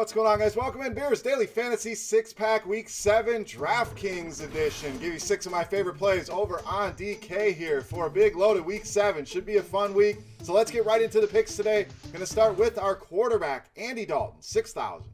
What's going on, guys? Welcome in. Bears Daily Fantasy 6-Pack Week 7 DraftKings Edition. Give you 6 of my favorite plays over on DK here for a big loaded Week 7. Should be a fun week. So let's get right into the picks today. Going to start with our quarterback, Andy Dalton, 6,000.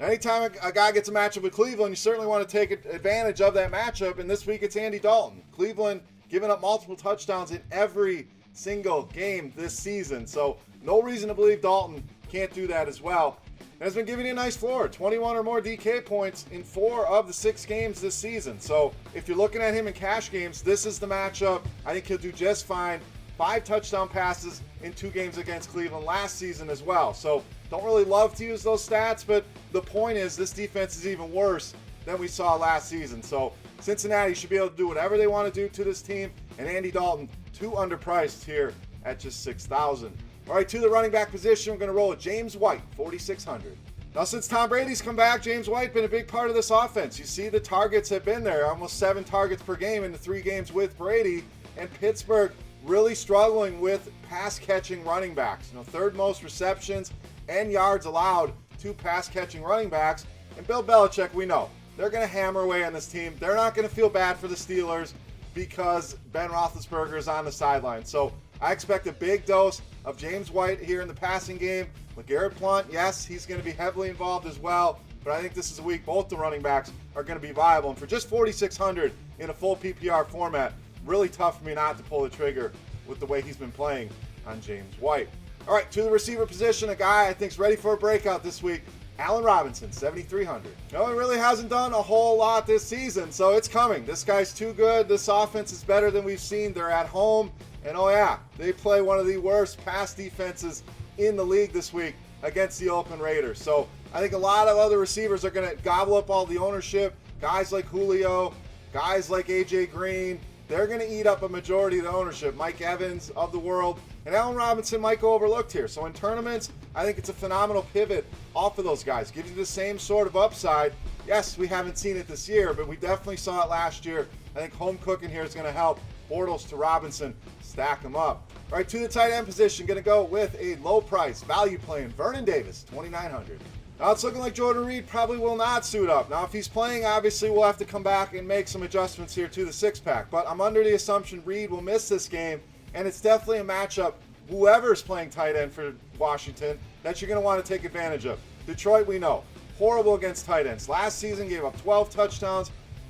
Anytime a guy gets a matchup with Cleveland, you certainly want to take advantage of that matchup. And this week it's Andy Dalton. Cleveland giving up multiple touchdowns in every single game this season. So no reason to believe Dalton can't do that as well. Has been giving you a nice floor, 21 or more DK points in 4 of the 6 games this season. So if you're looking at him in cash games, this is the matchup. I think he'll do just fine. 5 touchdown passes in 2 games against Cleveland last season as well. So don't really love to use those stats, but the point is this defense is even worse than we saw last season. So Cincinnati should be able to do whatever they want to do to this team. And Andy Dalton, too underpriced here at just 6,000. All right, to the running back position, we're going to roll with James White, 4,600. Now, since Tom Brady's come back, James White been a big part of this offense. You see the targets have been there, almost 7 targets per game in the 3 games with Brady. And Pittsburgh really struggling with pass-catching running backs. You know, 3rd most receptions and yards allowed to pass-catching running backs. And Bill Belichick, we know, they're going to hammer away on this team. They're not going to feel bad for the Steelers because Ben Roethlisberger is on the sideline. So I expect a big dose of James White here in the passing game. LeGarrette Blount, yes, he's going to be heavily involved as well, but I think this is a week both the running backs are going to be viable. And for just 4,600 in a full PPR format, really tough for me not to pull the trigger with the way he's been playing on James White. All right, to the receiver position, a guy I think is ready for a breakout this week, Allen Robinson, 7,300. No, he really hasn't done a whole lot this season, so it's coming. This guy's too good. This offense is better than we've seen. They're at home. And oh yeah, they play one of the worst pass defenses in the league this week against the Oakland Raiders. So I think a lot of other receivers are going to gobble up all the ownership. Guys like Julio, guys like AJ Green, they're going to eat up a majority of the ownership. Mike Evans of the world. And Allen Robinson might go overlooked here. So in tournaments, I think it's a phenomenal pivot off of those guys. Gives you the same sort of upside. Yes, we haven't seen it this year, but we definitely saw it last year. I think home cooking here is going to help. Bortles to Robinson, stack them up. All right, to the tight end position, going to go with a low price value playing Vernon Davis, 2,900. Now it's looking like Jordan Reed probably will not suit up. Now if he's playing, obviously we'll have to come back and make some adjustments here to the 6-pack. But I'm under the assumption Reed will miss this game, and it's definitely a matchup, whoever's playing tight end for Washington, that you're going to want to take advantage of. Detroit, we know, horrible against tight ends. Last season gave up 12 touchdowns.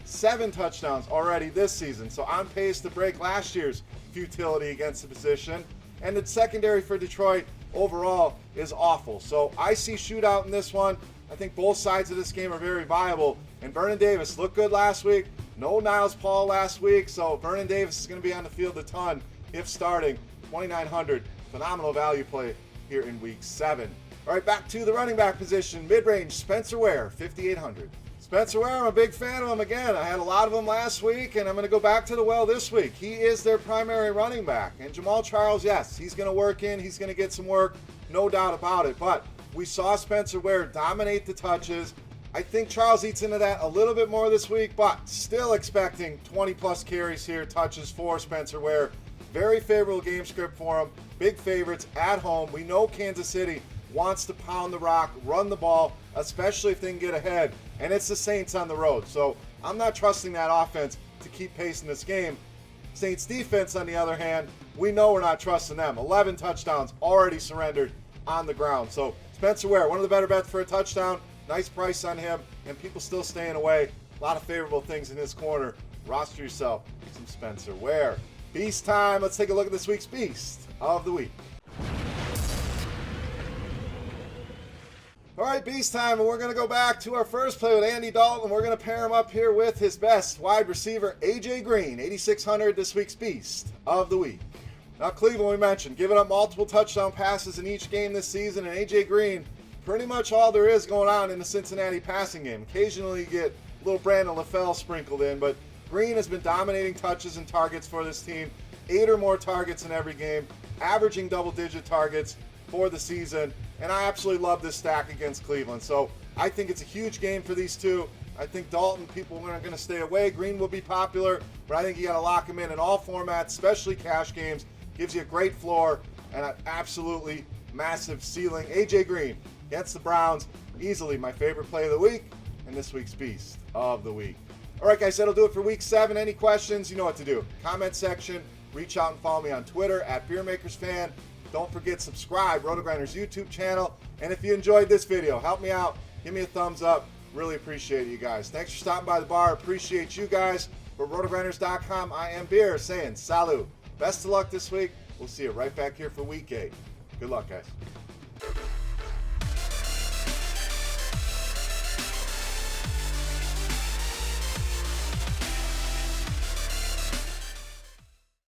7 touchdowns already this season, so on pace to break last year's futility against the position. And the secondary for Detroit overall is awful. So I see shootout in this one. I think both sides of this game are very viable. And Vernon Davis looked good last week. No Niles Paul last week, so Vernon Davis is going to be on the field a ton if starting. 2,900, phenomenal value play here in Week 7. All right, back to the running back position. Mid-range, Spencer Ware, 5,800. Spencer Ware, I'm a big fan of him again. I had a lot of him last week, and I'm going to go back to the well this week. He is their primary running back. And Jamal Charles, yes, he's going to work in. He's going to get some work, no doubt about it. But we saw Spencer Ware dominate the touches. I think Charles eats into that a little bit more this week, but still expecting 20-plus carries here, touches for Spencer Ware. Very favorable game script for him. Big favorites at home. We know Kansas City wants to pound the rock, run the ball, especially if they can get ahead. And it's the Saints on the road. So I'm not trusting that offense to keep pace in this game. Saints defense, on the other hand, we know we're not trusting them. 11 touchdowns already surrendered on the ground. So Spencer Ware, one of the better bets for a touchdown. Nice price on him, and people still staying away. A lot of favorable things in his corner. Roster yourself some Spencer Ware. Beast time. Let's take a look at this week's Beast of the Week. All right, Beast time, and we're going to go back to our first play with Andy Dalton. We're going to pair him up here with his best wide receiver, AJ Green, 8,600, this week's Beast of the Week. Now, Cleveland, we mentioned, giving up multiple touchdown passes in each game this season, and AJ Green, pretty much all there is going on in the Cincinnati passing game. Occasionally, you get a little Brandon LaFell sprinkled in, but Green has been dominating touches and targets for this team. 8 or more targets in every game, averaging double-digit targets for the season. And I absolutely love this stack against Cleveland. So I think it's a huge game for these two. I think Dalton, people are going to stay away. Green will be popular, but I think you got to lock him in all formats, especially cash games. Gives you a great floor and an absolutely massive ceiling. AJ Green, against the Browns. Easily my favorite play of the week and this week's beast of the week. All right, guys, that'll do it for week 7. Any questions, you know what to do. Comment section, reach out and follow me on Twitter at BeerMakersFan. Don't forget, subscribe, RotoGrinders YouTube channel. And if you enjoyed this video, help me out. Give me a thumbs up. Really appreciate it, you guys. Thanks for stopping by the bar. Appreciate you guys. For RotoGrinders.com, I am Beer saying salut. Best of luck this week. We'll see you right back here for week 8. Good luck, guys.